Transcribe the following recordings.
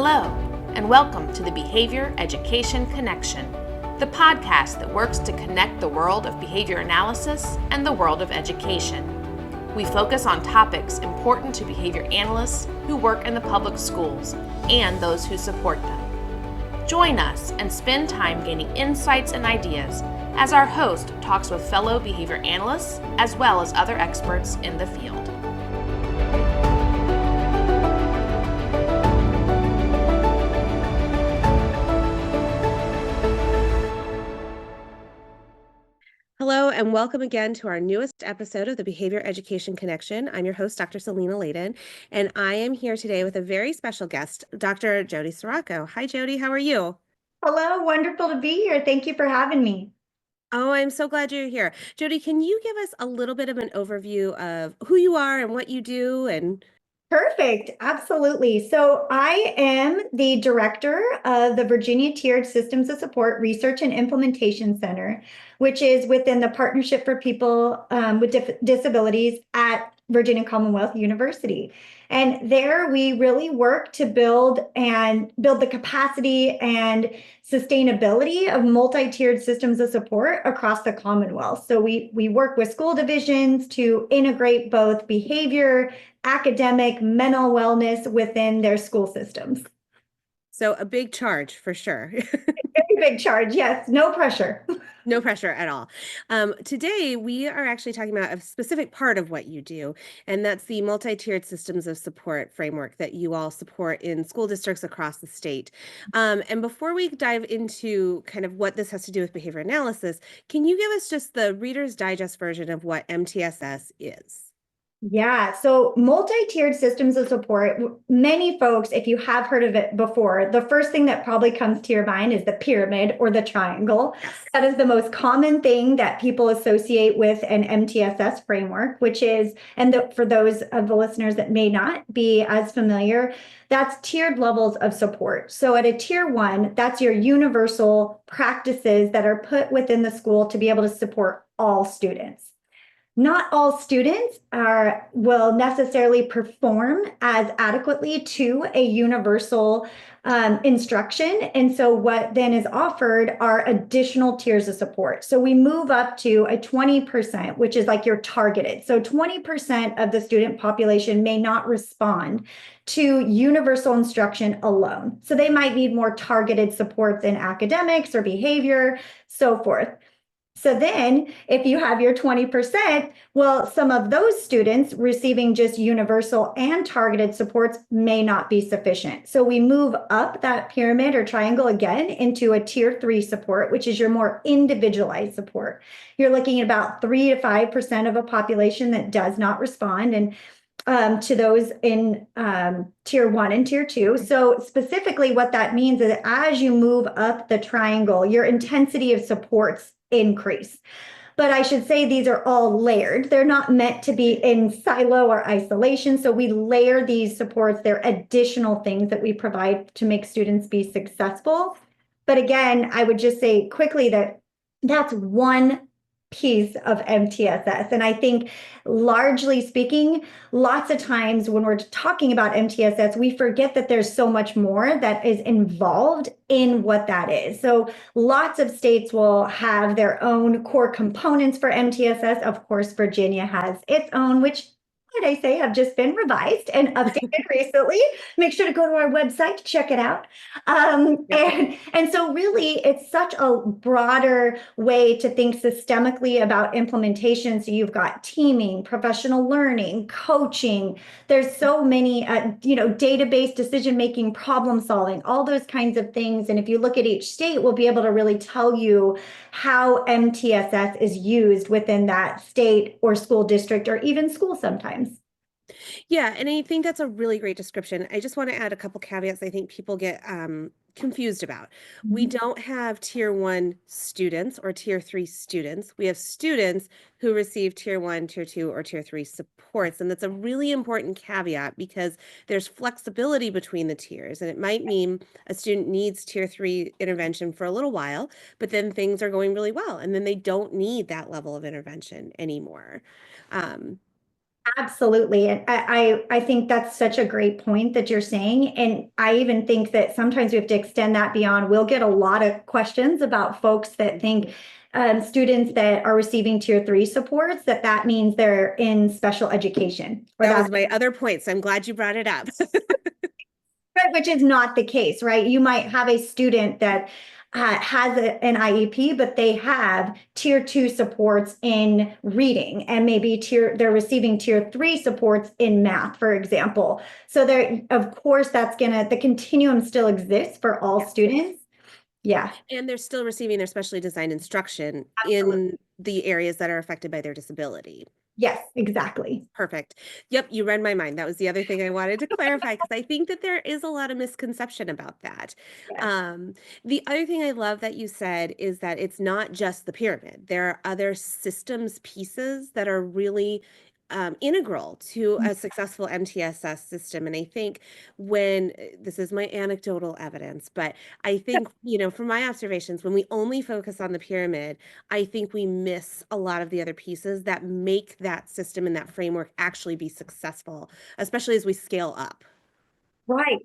Hello, and welcome to the Behavior Education Connection, the podcast that works to connect the world of behavior analysis and the world of education. We focus on topics important to behavior analysts who work in the public schools and those who support them. Join us and spend time gaining insights and ideas as our host talks with fellow behavior analysts as well as other experts in the field. Hello, and welcome again to our newest episode of the Behavior Education Connection. I'm your host, Dr. Selena Layden, and I am here today with a very special guest, Dr. Jody Sirocco. Hi, Jody. How are you? Hello, wonderful to be here. Thank you for having me. Oh, I'm so glad you're here. Jody, can you give us a little bit of an overview of who you are and what you do? Perfect. Absolutely. So I am the director of the Virginia Tiered Systems of Support Research and Implementation Center, which is within the Partnership for People with Disabilities at Virginia Commonwealth University. And there we really work to build the capacity and sustainability of multi-tiered systems of support across the Commonwealth. So we work with school divisions to integrate both behavior, academic, mental wellness within their school systems. So a big charge for sure. Very big charge. Yes, no pressure. No pressure at all. Today, we are actually talking about a specific part of what you do, and that's the multi-tiered systems of support framework that you all support in school districts across the state. And before we dive into kind of what this has to do with behavior analysis, can you give us just the Reader's Digest version of what MTSS is? Yeah, so multi-tiered systems of support, many folks, if you have heard of it before, the first thing that probably comes to your mind is the pyramid or the triangle. Yes. That is the most common thing that people associate with an MTSS framework, which is, for those of the listeners that may not be as familiar, that's tiered levels of support. So at a tier one, that's your universal practices that are put within the school to be able to support all students. Not all students will necessarily perform as adequately to a universal instruction. And so what then is offered are additional tiers of support. So we move up to a 20%, which is like your targeted. So 20% of the student population may not respond to universal instruction alone. So they might need more targeted supports in academics or behavior, so forth. So then if you have your 20%, well, some of those students receiving just universal and targeted supports may not be sufficient. So we move up that pyramid or triangle again into a tier 3 support, which is your more individualized support. You're looking at about 3 to 5% of a population that does not respond, and to those in tier 1 and tier 2. So specifically what that means is as you move up the triangle, your intensity of supports increase. But I should say these are all layered. They're not meant to be in silo or isolation. So we layer these supports. They're additional things that we provide to make students be successful. But again, I would just say quickly that that's one piece of MTSS. And I think largely speaking, lots of times when we're talking about MTSS, we forget that there's so much more that is involved in what that is. So lots of states will have their own core components for MTSS. Of course, Virginia has its own, which I say have just been revised and updated recently. Make sure to go to our website to check it out. And so really it's such a broader way to think systemically about implementation. So you've got teaming, professional learning, coaching. There's so many, database decision-making, problem solving, all those kinds of things. And if you look at each state, we'll be able to really tell you how MTSS is used within that state or school district or even school sometimes. Yeah, and I think that's a really great description. I just want to add a couple caveats I think people get confused about. We don't have tier 1 students or tier 3 students. We have students who receive tier 1, tier 2, or tier 3 supports. And that's a really important caveat because there's flexibility between the tiers. And it might mean a student needs tier 3 intervention for a little while, but then things are going really well. And then they don't need that level of intervention anymore. Absolutely. And I think that's such a great point that you're saying. And I even think that sometimes we have to extend that beyond. We'll get a lot of questions about folks that think students that are receiving tier three supports, that means they're in special education or That that was my other point, so I'm glad you brought it up. right, which is not the case, right? You might have a student that has an IEP, but they have tier two supports in reading, and maybe they're receiving tier three supports in math, for example. So there, of course, the continuum still exists for all students. Yeah, And they're still receiving their specially designed instruction absolutely. in the areas that are affected by their disability. Yes, exactly. Perfect. Yep, you read my mind. That was the other thing I wanted to clarify because I think that there is a lot of misconception about that. Yes. Um, the other thing I love that you said is that it's not just the pyramid. There are other systems pieces that are really integral to a successful MTSS system. And I think when this is my anecdotal evidence, but I think, from my observations, when we only focus on the pyramid, I think we miss a lot of the other pieces that make that system and that framework actually be successful, especially as we scale up. Right.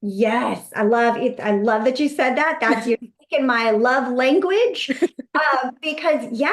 Yes, I love it. I love that you said that. That's you're speaking my love language. Because yeah,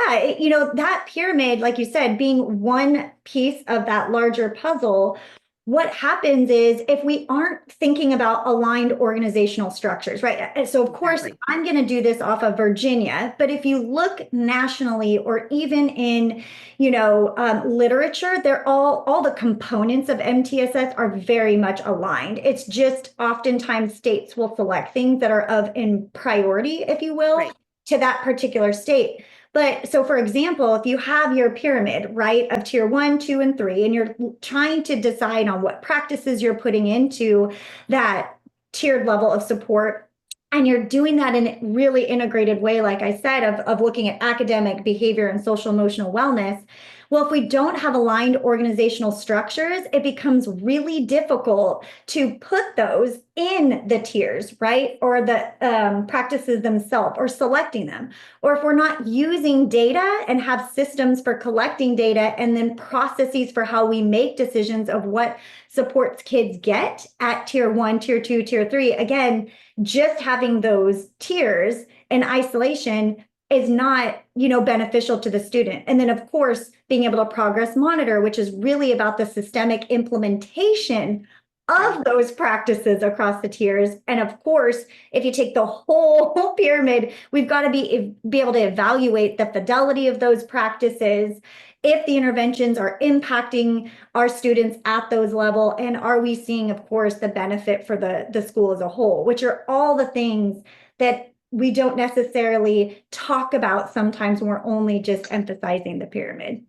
that pyramid, like you said, being one piece of that larger puzzle, what happens is if we aren't thinking about aligned organizational structures, right? So of course, Exactly. I'm going to do this off of Virginia, but if you look nationally or even in literature, they're all the components of MTSS are very much aligned. It's just oftentimes states will select things that are of in priority, if you will, Right. to that particular state. But so, for example, if you have your pyramid, right, of tier one, two, and three, and you're trying to decide on what practices you're putting into that tiered level of support, and you're doing that in a really integrated way, like I said, of looking at academic, behavior, and social emotional wellness. Well, if we don't have aligned organizational structures, it becomes really difficult to put those in the tiers, right? Or the practices themselves, or selecting them. Or if we're not using data and have systems for collecting data and then processes for how we make decisions of what supports kids get at tier one, tier two, tier three, again, just having those tiers in isolation is not beneficial to the student. And then of course being able to progress monitor, which is really about the systemic implementation of those practices across the tiers. And of course, if you take the whole pyramid, we've got to be able to evaluate the fidelity of those practices, if the interventions are impacting our students at those level, and are we seeing, of course, the benefit for the school as a whole, which are all the things that we don't necessarily talk about sometimes when we're only just emphasizing the pyramid.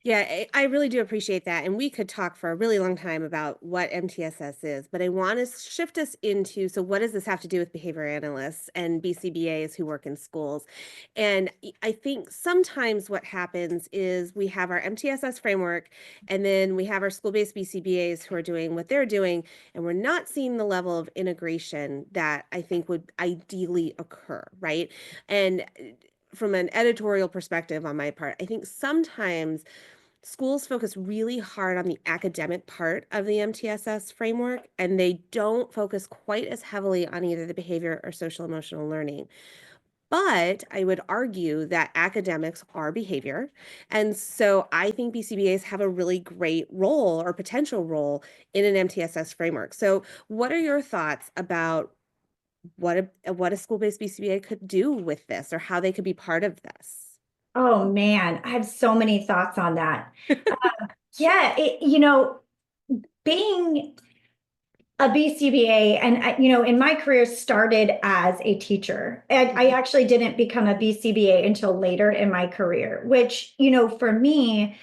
Yeah, I really do appreciate that. And we could talk for a really long time about what MTSS is, but I want to shift us into, so what does this have to do with behavior analysts and BCBAs who work in schools? And I think sometimes what happens is we have our MTSS framework, and then we have our school-based BCBAs who are doing what they're doing, and we're not seeing the level of integration that I think would ideally occur, right? And from an editorial perspective on my part, I think sometimes schools focus really hard on the academic part of the MTSS framework, and they don't focus quite as heavily on either the behavior or social emotional learning. But I would argue that academics are behavior. And so I think BCBAs have a really great role or potential role in an MTSS framework. So what are your thoughts about what a school-based BCBA could do with this, or how they could be part of this? Oh man, I have so many thoughts on that. Yeah, being a BCBA, and in my career started as a teacher. And I actually didn't become a BCBA until later in my career, which, for me,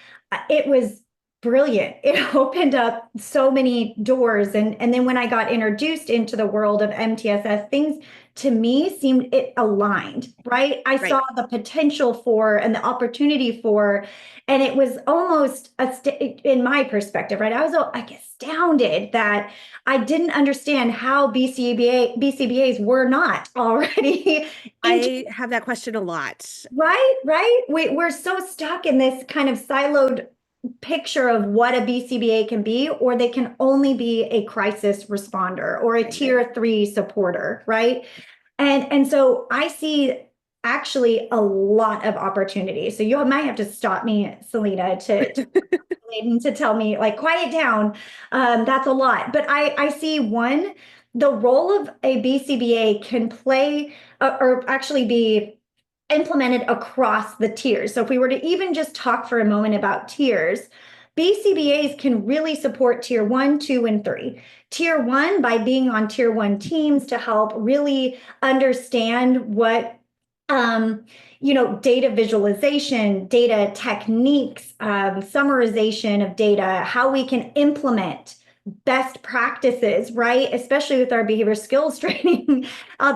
it was brilliant. It opened up so many doors. And then when I got introduced into the world of MTSS, things to me seemed it aligned, right? I Right. saw the potential for and the opportunity for, and it was almost in my perspective, right? I was like astounded that I didn't understand how BCBAs were not already I have that question a lot. right. We're so stuck in this kind of siloed picture of what a BCBA can be, or they can only be a crisis responder or a Right. tier 3 supporter, right? And so I see actually a lot of opportunity. So you might have to stop me, Selena, to tell me, like, quiet down. That's a lot. But I see one, the role of a BCBA can play or actually be implemented across the tiers. So if we were to even just talk for a moment about tiers, BCBAs can really support tier 1, 2, and 3. Tier 1 by being on tier 1 teams to help really understand what data visualization, data techniques, summarization of data, how we can implement best practices, right? Especially with our behavior skills training.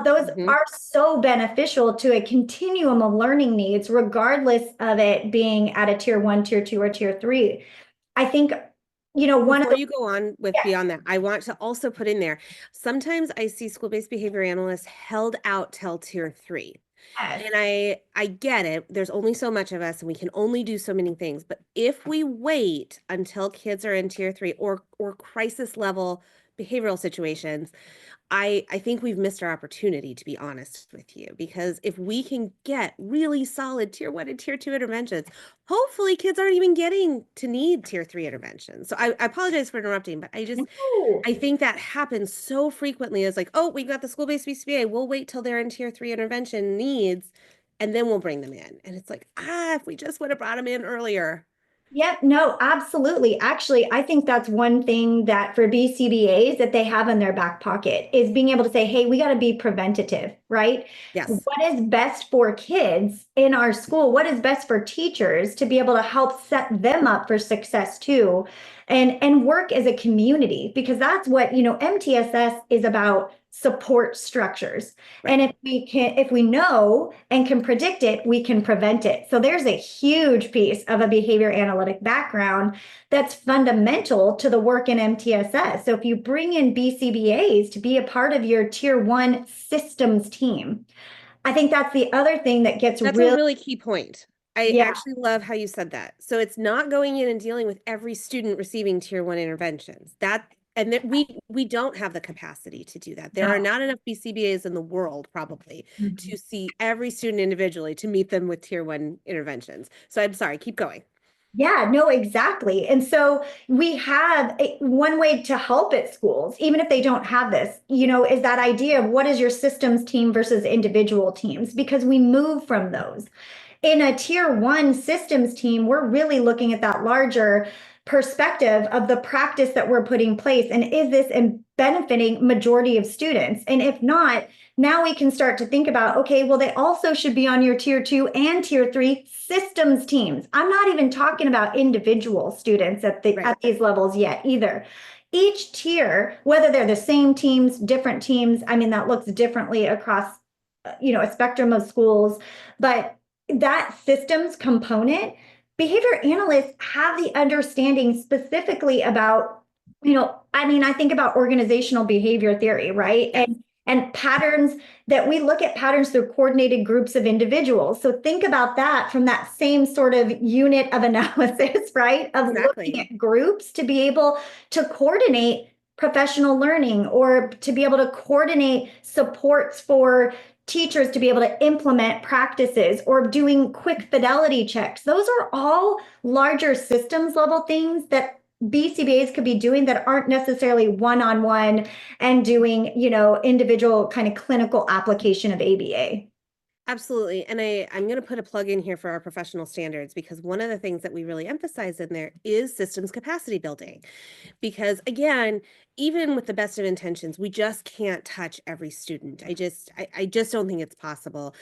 Those are so beneficial to a continuum of learning needs, regardless of it being at a tier 1, tier 2, or tier 3. I think, Before you go on with beyond that, I want to also put in there, sometimes I see school-based behavior analysts held out till tier 3. And I get it. There's only so much of us and we can only do so many things. But if we wait until kids are in tier 3 or crisis level behavioral situations, I think we've missed our opportunity, to be honest with you, because if we can get really solid tier 1 and tier 2 interventions, hopefully kids aren't even getting to need tier 3 interventions. So I apologize for interrupting, but I think that happens so frequently. It's like, oh, we got the school-based BCBA. We'll wait till they're in tier 3 intervention needs, and then we'll bring them in. And it's like, if we just would have brought them in earlier. Yeah, no, absolutely. Actually, I think that's one thing that for BCBAs that they have in their back pocket is being able to say, hey, we got to be preventative, right? Yes. What is best for kids in our school? What is best for teachers to be able to help set them up for success too? And work as a community, because that's what, MTSS is about, support structures. Right. And if we know and can predict it, we can prevent it. So there's a huge piece of a behavior analytic background that's fundamental to the work in MTSS. So if you bring in BCBAs to be a part of your tier 1 systems team, I think that's the other thing that gets That's a really key point. I actually love how you said that. So it's not going in and dealing with every student receiving tier 1 interventions. And that we don't have the capacity to do that. There are not enough BCBAs in the world probably to see every student individually to meet them with tier 1 interventions. So I'm sorry, keep going. Yeah, no, exactly. And so we have one way to help at schools, even if they don't have this, is that idea of what is your systems team versus individual teams, because we move from those. In a tier 1 systems team, we're really looking at that larger perspective of the practice that we're putting in place. And is this benefiting majority of students? And if not, now we can start to think about, okay, well, they also should be on your tier 2 and tier 3 systems teams. I'm not even talking about individual students at these levels yet either. Each tier, whether they're the same teams, different teams, I mean, that looks differently across, a spectrum of schools, but that systems component, behavior analysts have the understanding specifically about, I think about organizational behavior theory, right? And patterns that we look at patterns through coordinated groups of individuals. So think about that from that same sort of unit of analysis, right? Of looking at groups to be able to coordinate professional learning or to be able to coordinate supports for teachers to be able to implement practices or doing quick fidelity checks. Those are all larger systems level things that BCBAs could be doing that aren't necessarily one-on-one and doing, individual kind of clinical application of ABA. Absolutely. And I'm going to put a plug in here for our professional standards, because one of the things that we really emphasize in there is systems capacity building. Because again, even with the best of intentions, we just can't touch every student. I just don't think it's possible.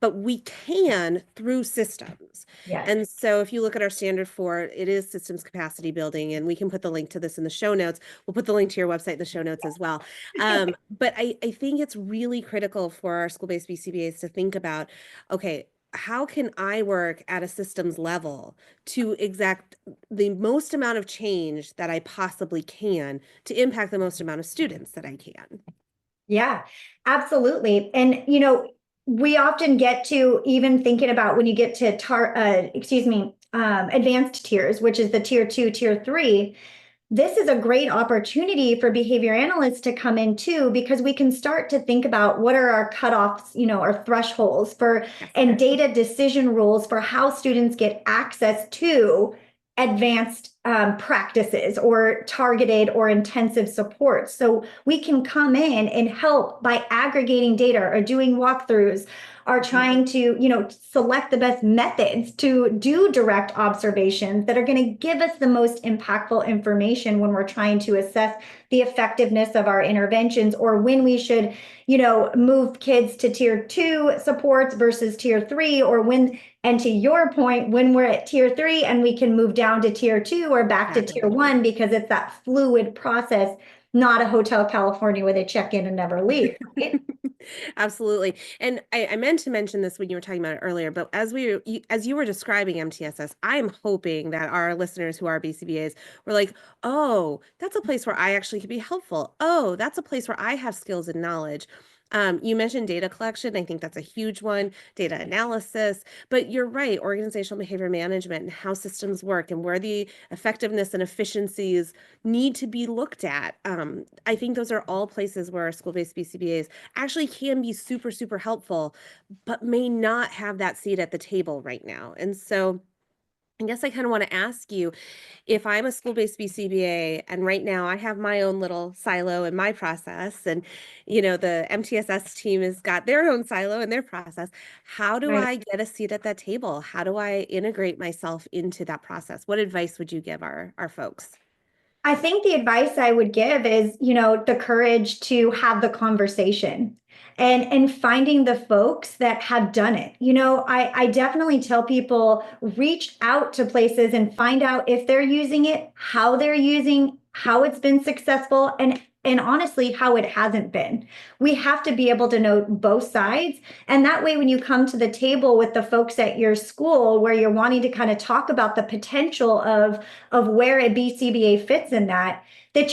But we can through systems. Yes. And so if you look at our standard 4, it is systems capacity building, and we can put the link to this in the show notes. We'll put the link to your website in the show notes as well. But I think it's really critical for our school-based BCBAs to think about, okay, how can I work at a systems level to exact the most amount of change that I possibly can to impact the most amount of students that I can? Yeah, absolutely. And, we often get to even thinking about when you get to advanced tiers, which is the tier 2, tier 3, this is a great opportunity for behavior analysts to come in too, because we can start to think about what are our cutoffs, our thresholds for, and data decision rules for how students get access to advanced practices or targeted or intensive support. So we can come in and help by aggregating data or doing walkthroughs, are trying to, select the best methods to do direct observations that are going to give us the most impactful information when we're trying to assess the effectiveness of our interventions, or when we should, move kids to tier 2 supports versus tier 3, or when, and to your point, when we're at tier 3 and we can move down to tier 2 or back to tier 1, because it's that fluid process, not a Hotel California where they check in and never leave. Right? Absolutely. And I meant to mention this when you were talking about it earlier, but as you were describing MTSS, I'm hoping that our listeners who are BCBAs were like, oh, that's a place where I actually could be helpful. Oh, that's a place where I have skills and knowledge. You mentioned data collection. I think that's a huge one, data analysis, but you're right, organizational behavior management and how systems work and where the effectiveness and efficiencies need to be looked at. I think those are all places where school-based BCBAs actually can be super, super helpful, but may not have that seat at the table right now. And so I guess I kind of want to ask you, if I'm a school-based BCBA and right now I have my own little silo in my process, and the MTSS team has got their own silo in their process, how do I get a seat at that table? How do I integrate myself into that process? What advice would you give our folks? I think the advice I would give is, the courage to have the conversation and finding the folks that have done it. I definitely tell people, reach out to places and find out if they're using it, how they're using, how it's been successful, and honestly, how it hasn't been. We have to be able to know both sides. And that way, when you come to the table with the folks at your school where you're wanting to kind of talk about the potential of where a BCBA fits in that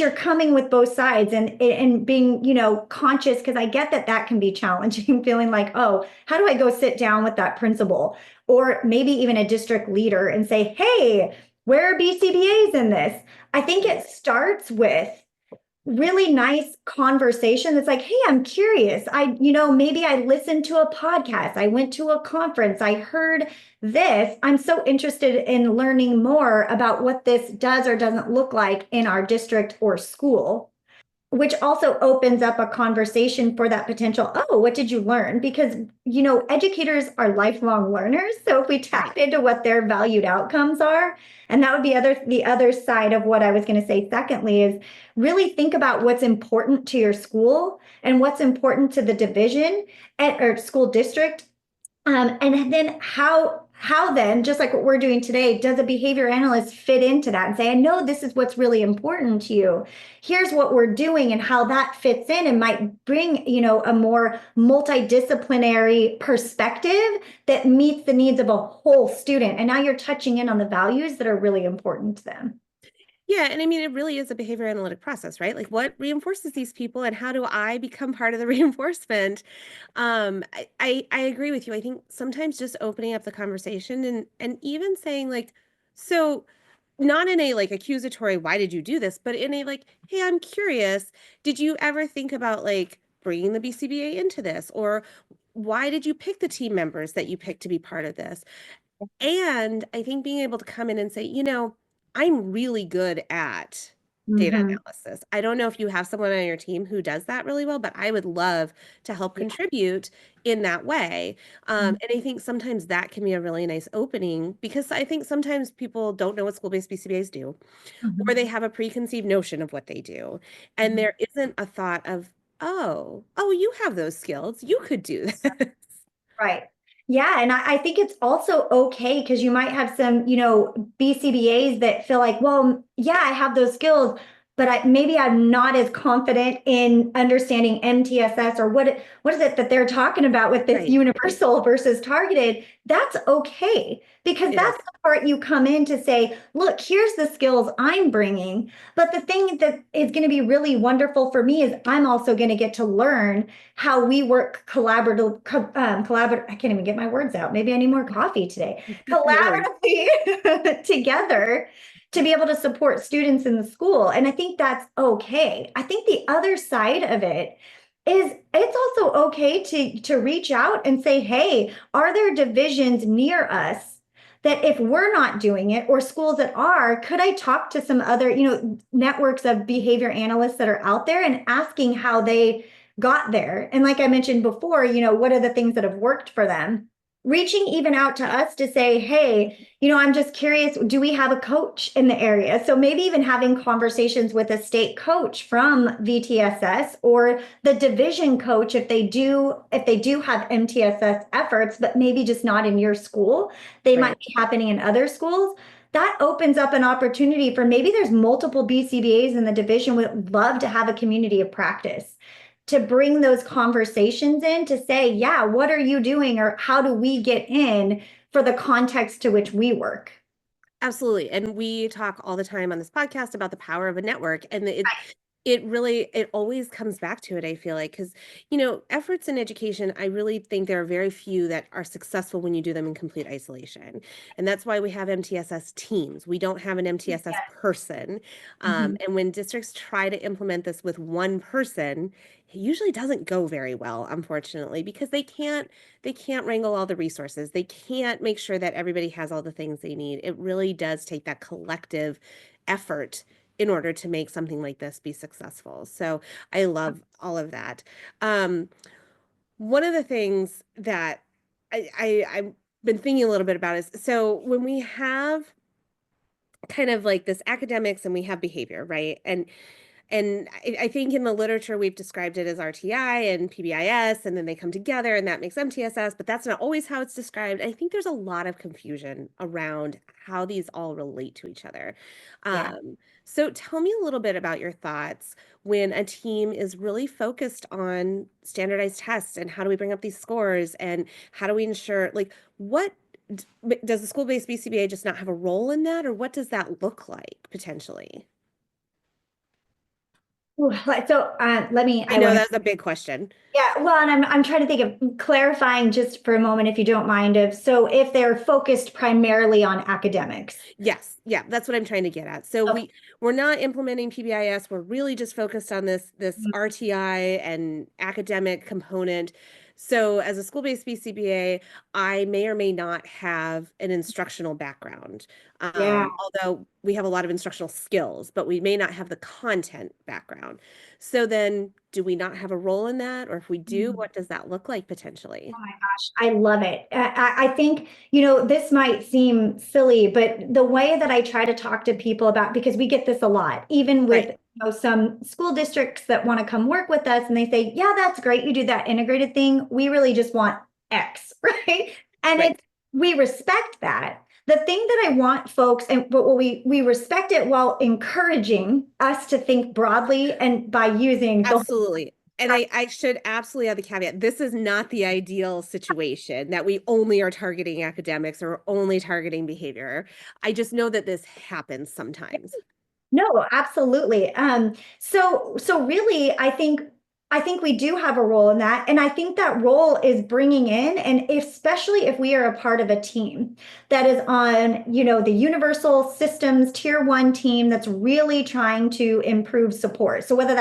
you're coming with both sides and being, conscious, because I get that can be challenging, feeling like, oh, how do I go sit down with that principal or maybe even a district leader and say, hey, where are BCBAs in this? I think it starts with really nice conversation that's like, hey, I'm curious. Maybe I listened to a podcast. I went to a conference. I heard this. I'm so interested in learning more about what this does or doesn't look like in our district or school, which also opens up a conversation for that potential, oh, what did you learn? Because, educators are lifelong learners. So if we tap into what their valued outcomes are, and that would be the other side of what I was going to say secondly, is really think about what's important to your school and what's important to the division or school district. And then how then, just like what we're doing today, does a behavior analyst fit into that and say, I know this is what's really important to you. Here's what we're doing and how that fits in and might bring, a more multidisciplinary perspective that meets the needs of a whole student. And now you're touching in on the values that are really important to them. Yeah. And I mean, it really is a behavior analytic process, right? Like what reinforces these people and how do I become part of the reinforcement? I agree with you. I think sometimes just opening up the conversation and even saying like, so not in a like accusatory, why did you do this? But in a like, hey, I'm curious. Did you ever think about like bringing the BCBA into this? Or why did you pick the team members that you picked to be part of this? And I think being able to come in and say, I'm really good at data analysis. I don't know if you have someone on your team who does that really well, but I would love to help contribute in that way. And I think sometimes that can be a really nice opening, because I think sometimes people don't know what school-based BCBAs do, or they have a preconceived notion of what they do. And there isn't a thought of, oh, you have those skills. You could do this. Right. Yeah. And I think it's also okay, because you might have some, BCBAs that feel like, well, yeah, I have those skills, but maybe I'm not as confident in understanding MTSS or what is it that they're talking about with this Right. universal versus targeted. That's okay, because It that's is. the part you come in to say, look, here's the skills I'm bringing. But the thing that is going to be really wonderful for me is I'm also going to get to learn how we work I can't even get my words out. Maybe I need more coffee today. No worries. Collaboratively together to be able to support students in the school. And I think that's okay. I think the other side of it is it's also okay to reach out and say, hey, are there divisions near us that if we're not doing it, or schools that are, could I talk to some other, networks of behavior analysts that are out there and asking how they got there? And like I mentioned before, what are the things that have worked for them? Reaching even out to us to say, hey, I'm just curious, do we have a coach in the area? So maybe even having conversations with a state coach from VTSS or the division coach if they do have MTSS efforts, but maybe just not in your school. They might be happening in other schools. That opens up an opportunity for maybe there's multiple BCBAs in the division would love to have a community of practice, to bring those conversations in to say, yeah, what are you doing, or how do we get in for the context to which we work? Absolutely. And we talk all the time on this podcast about the power of a network. And it always comes back to it, I feel like, because, efforts in education, I really think there are very few that are successful when you do them in complete isolation. And that's why we have MTSS teams. We don't have an MTSS person. Mhm. And when districts try to implement this with one person, it usually doesn't go very well, unfortunately, because they can't wrangle all the resources. They can't make sure that everybody has all the things they need. It really does take that collective effort in order to make something like this be successful. So I love all of that. Um, One of the things that I've been thinking a little bit about is, so when we have kind of like this academics and we have behavior, right? And I think in the literature, we've described it as RTI and PBIS, and then they come together and that makes MTSS, but that's not always how it's described. I think there's a lot of confusion around how these all relate to each other. Yeah. So tell me a little bit about your thoughts when a team is really focused on standardized tests and how do we bring up these scores and how do we ensure, like, does the school-based BCBA just not have a role in that, or what does that look like potentially? Ooh, so I know that's a big question. yeah, well, and I'm trying to think of clarifying just for a moment, if you don't mind, so if they're focused primarily on academics. Yes, yeah, that's what I'm trying to get at. So Okay. we're not implementing PBIS. We're really just focused on this RTI and academic component. So as a school-based BCBA, I may or may not have an instructional background. Yeah. Although we have a lot of instructional skills, but we may not have the content background. So then do we not have a role in that? Or if we do, what does that look like potentially? Oh my gosh, I love it. I think, this might seem silly, but the way that I try to talk to people about, because we get this a lot, even with Right, some school districts that want to come work with us and they say, yeah, that's great. You do that integrated thing. We really just want X, right? And right. we respect that. The thing that I want folks, but we respect it while encouraging us to think broadly and by using the Absolutely. And I should absolutely add the caveat. This is not the ideal situation that we only are targeting academics or only targeting behavior. I just know that this happens sometimes. No, absolutely. So really, I think we do have a role in that, and I think that role is bringing in, and especially if we are a part of a team that is on, the universal systems tier one team that's really trying to improve support. So whether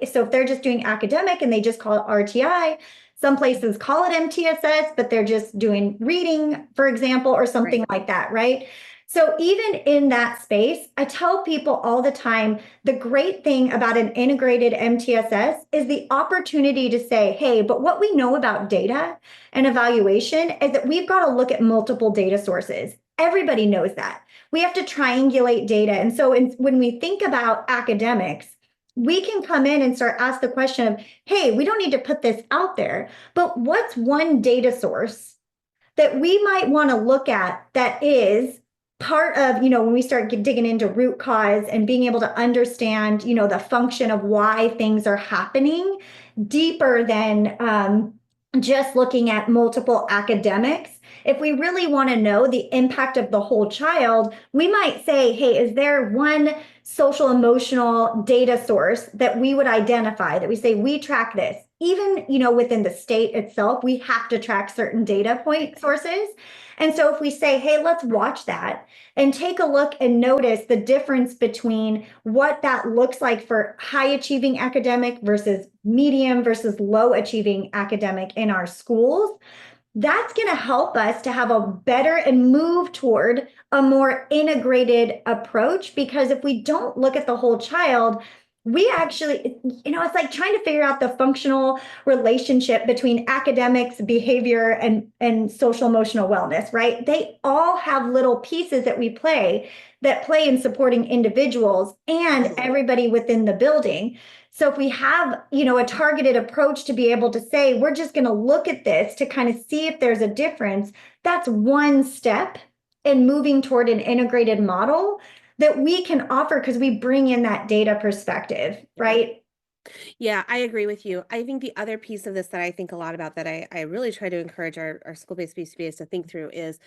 so if they're just doing academic and they just call it RTI, some places call it MTSS, but they're just doing reading, for example, or something Right. like that, right? So even in that space, I tell people all the time, the great thing about an integrated MTSS is the opportunity to say, hey, but what we know about data and evaluation is that we've got to look at multiple data sources. Everybody knows that. We have to triangulate data. And so when we think about academics, we can come in and start ask the question of, hey, we don't need to put this out there, but what's one data source that we might want to look at that is part of, when we start digging into root cause and being able to understand, the function of why things are happening deeper than just looking at multiple academics. If we really want to know the impact of the whole child, we might say, hey, is there one social emotional data source that we would identify that we say we track this? Even, within the state itself, we have to track certain data point sources. And so if we say, hey, let's watch that and take a look and notice the difference between what that looks like for high achieving academic versus medium versus low achieving academic in our schools, that's going to help us to have a better and move toward a more integrated approach. Because if we don't look at the whole child, we actually, it's like trying to figure out the functional relationship between academics, behavior, and social emotional wellness, right? They all have little pieces that play in supporting individuals and everybody within the building. So if we have, a targeted approach to be able to say, we're just going to look at this to kind of see if there's a difference, that's one step in moving toward an integrated model that we can offer because we bring in that data perspective, right? Yeah, I agree with you. I think the other piece of this that I think a lot about that I really try to encourage our school-based BCBAs to think through is,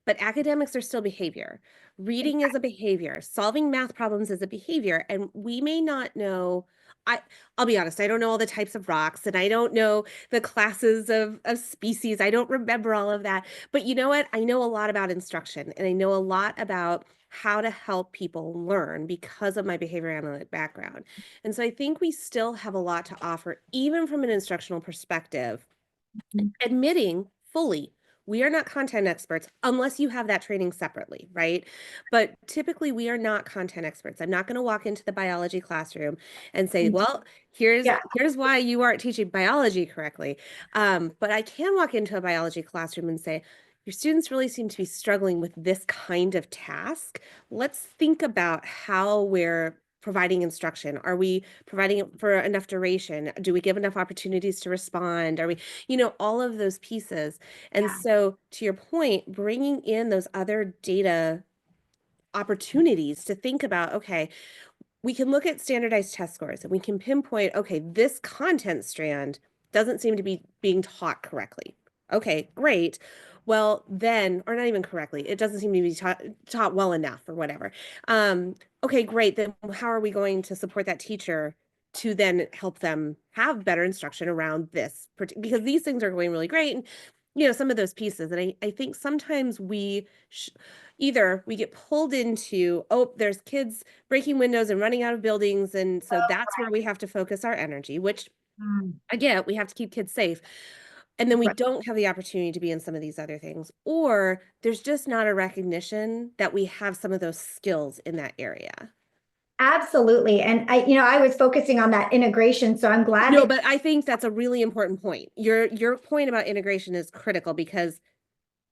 but academics are still behavior. Reading is a behavior. Solving math problems is a behavior. And we may not know, I'll be honest, I don't know all the types of rocks and I don't know the classes of species. I don't remember all of that. But you know what? I know a lot about instruction and I know a lot about how to help people learn because of my behavior analytic background. And so I think we still have a lot to offer, even from an instructional perspective, admitting fully we are not content experts unless you have that training separately, right? But typically we are not content experts. I'm not going to walk into the biology classroom and say, well, here's why you aren't teaching biology correctly. But I can walk into a biology classroom and say, your students really seem to be struggling with this kind of task. Let's think about how we're providing instruction. Are we providing it for enough duration? Do we give enough opportunities to respond? Are we, all of those pieces. And so to your point, bringing in those other data opportunities to think about, okay, we can look at standardized test scores and we can pinpoint, okay, this content strand doesn't seem to be being taught correctly. Okay, great. Well, then, or not even correctly, it doesn't seem to be taught well enough or whatever. Okay, great. Then how are we going to support that teacher to then help them have better instruction around this? Because these things are going really great. And, some of those pieces. And I think sometimes we either we get pulled into, oh, there's kids breaking windows and running out of buildings. And so that's where we have to focus our energy, which I get, we have to keep kids safe. And then we don't have the opportunity to be in some of these other things, or there's just not a recognition that we have some of those skills in that area. Absolutely. And I was focusing on that integration. So I'm glad. No, but I think that's a really important point. Your point about integration is critical because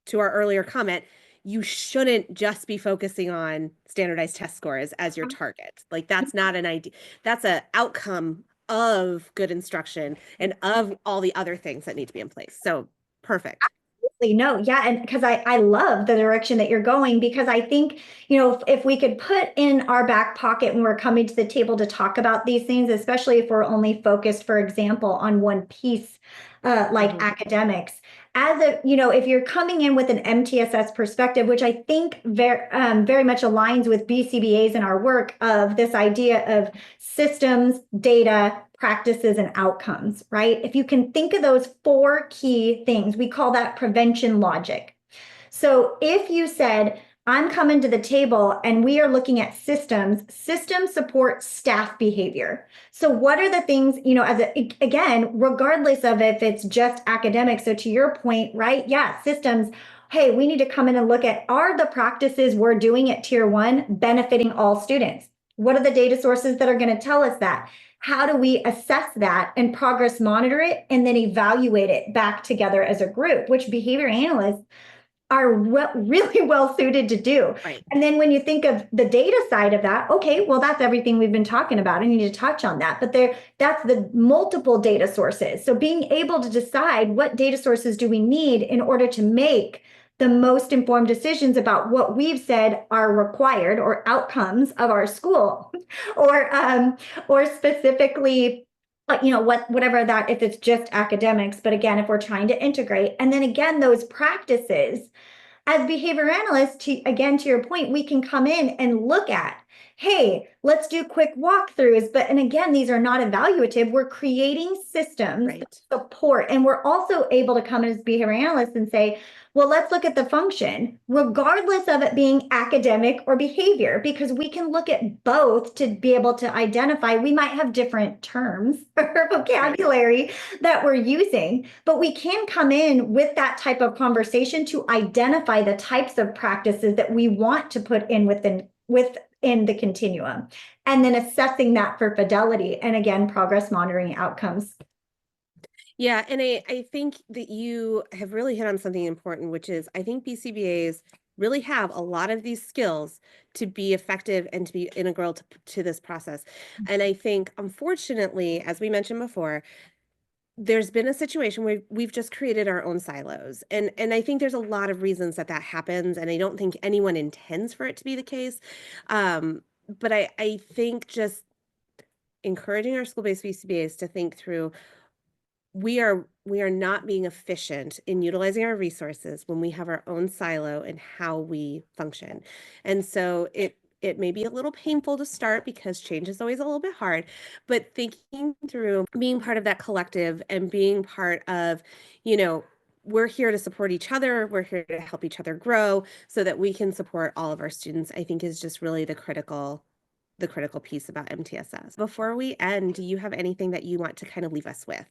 to our earlier comment, you shouldn't just be focusing on standardized test scores as your target. Like that's not an idea. That's an outcome of good instruction and of all the other things that need to be in place. So perfect. No, yeah. And because I love the direction that you're going, because I think, if we could put in our back pocket when we're coming to the table to talk about these things, especially if we're only focused, for example, on one piece, like academics, if you're coming in with an MTSS perspective, which I think very much aligns with BCBAs in our work of this idea of systems, data, practices, and outcomes, right? If you can think of those 4 key things, we call that prevention logic. So if you said, I'm coming to the table and we are looking at systems support staff behavior. So what are the things, again, regardless of if it's just academic. So to your point, right? Yeah, systems. Hey, we need to come in and look at, are the practices we're doing at Tier 1 benefiting all students? What are the data sources that are going to tell us that? How do we assess that and progress monitor it and then evaluate it back together as a group, which behavior analysts are really well suited to do. Right. And then when you think of the data side of that, okay, well, that's everything we've been talking about. I need to touch on that. But that's the multiple data sources. So being able to decide what data sources do we need in order to make the most informed decisions about what we've said are required or outcomes of our school, or specifically, whatever that, if it's just academics, but again, if we're trying to integrate, and then again, those practices as behavior analysts, to your point, we can come in and look at, hey, let's do quick walkthroughs. And again, these are not evaluative. We're creating systems Right. that support. And we're also able to come in as behavior analysts and say, well, let's look at the function, regardless of it being academic or behavior, because we can look at both to be able to identify. We might have different terms or vocabulary that we're using, but we can come in with that type of conversation to identify the types of practices that we want to put in within the continuum, and then assessing that for fidelity and again, progress monitoring outcomes. Yeah, and I think that you have really hit on something important, which is I think BCBAs really have a lot of these skills to be effective and to be integral to this process. And I think, unfortunately, as we mentioned before, there's been a situation where we've just created our own silos. And I think there's a lot of reasons that happens, and I don't think anyone intends for it to be the case. But I think just encouraging our school-based BCBAs to think through, we are not being efficient in utilizing our resources when we have our own silo in how we function. And so it may be a little painful to start because change is always a little bit hard, but thinking through being part of that collective and being part of, we're here to support each other, we're here to help each other grow so that we can support all of our students, I think is just really the critical piece about MTSS. Before we end, do you have anything that you want to kind of leave us with?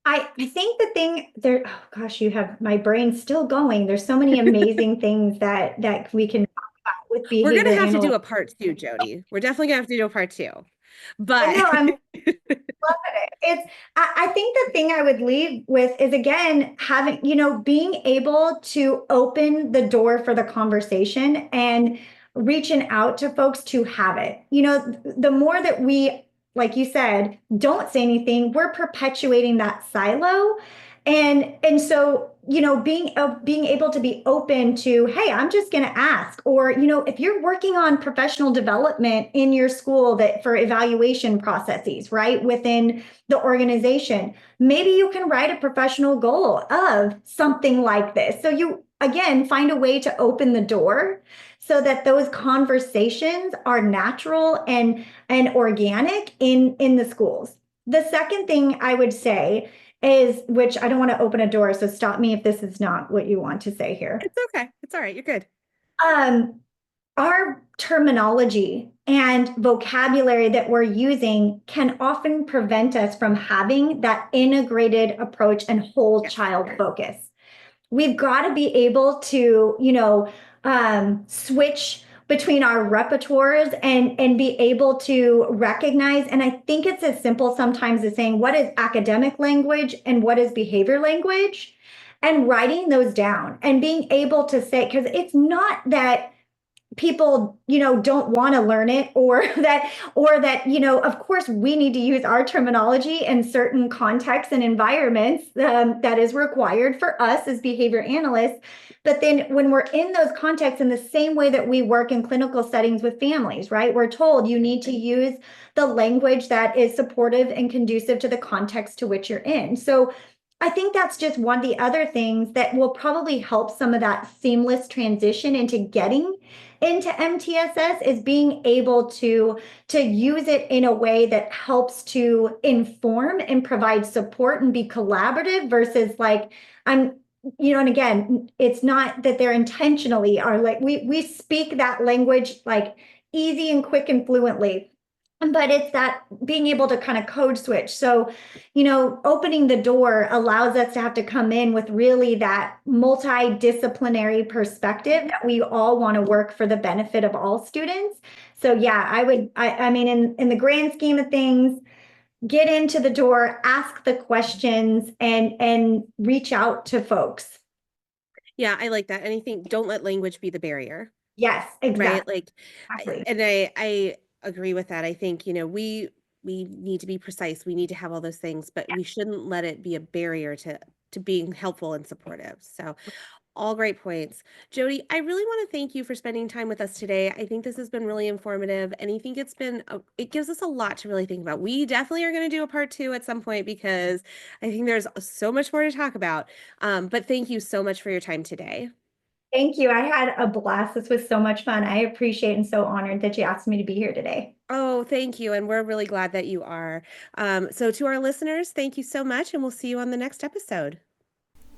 I think the thing there, oh gosh, you have my brain still going. There's so many amazing things that we can talk about with behavior. We're gonna have to do a part 2, Jody. We're definitely gonna have to do a part 2. But no, I'm loving it. I think the thing I would leave with is again having, being able to open the door for the conversation and reaching out to folks to have it. The more that we, like you said, don't say anything, we're perpetuating that silo. And so, being able to be open to, hey, I'm just going to ask, or, if you're working on professional development in your school that for evaluation processes, right, within the organization, maybe you can write a professional goal of something like this. So you, again, find a way to open the door so that those conversations are natural and organic in the schools. The second thing I would say is, which I don't want to open a door, so stop me if this is not what you want to say here. It's okay. It's all right. You're good. Our terminology and vocabulary that we're using can often prevent us from having that integrated approach and whole child focus. We've got to be able to, switch between our repertoires and be able to recognize. And I think it's as simple sometimes as saying, what is academic language and what is behavior language? And writing those down and being able to say, because it's not that people, don't want to learn it or that, of course we need to use our terminology in certain contexts and environments that is required for us as behavior analysts. But then when we're in those contexts, in the same way that we work in clinical settings with families, right, we're told you need to use the language that is supportive and conducive to the context to which you're in. So I think that's just one of the other things that will probably help some of that seamless transition into getting into MTSS is being able to use it in a way that helps to inform and provide support and be collaborative versus like, and again, it's not that they're intentionally are like, we speak that language like easy and quick and fluently. But it's that being able to kind of code switch. So, opening the door allows us to have to come in with really that multidisciplinary perspective that we all want to work for the benefit of all students. So yeah, I mean, in the grand scheme of things, get into the door, ask the questions and reach out to folks. Yeah, I like that. And I think don't let language be the barrier. Yes, exactly. Right? Like, Exactly. and I agree with that. I think, we need to be precise. We need to have all those things, but we shouldn't let it be a barrier to being helpful and supportive. So All great points. Jody, I really want to thank you for spending time with us today. I think this has been really informative, and I think it gives us a lot to really think about. We definitely are going to do a part 2 at some point because I think there's so much more to talk about. But thank you so much for your time today. Thank you. I had a blast. This was so much fun. I appreciate and so honored that you asked me to be here today. Oh, thank you. And we're really glad that you are. So to our listeners, thank you so much, and we'll see you on the next episode.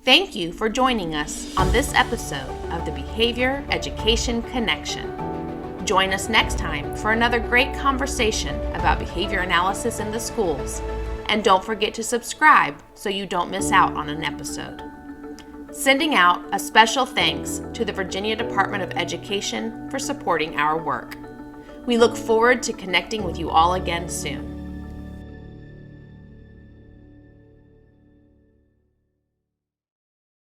Thank you for joining us on this episode of the Behavior Education Connection. Join us next time for another great conversation about behavior analysis in the schools. And don't forget to subscribe so you don't miss out on an episode. Sending out a special thanks to the Virginia Department of Education for supporting our work. We look forward to connecting with you all again soon.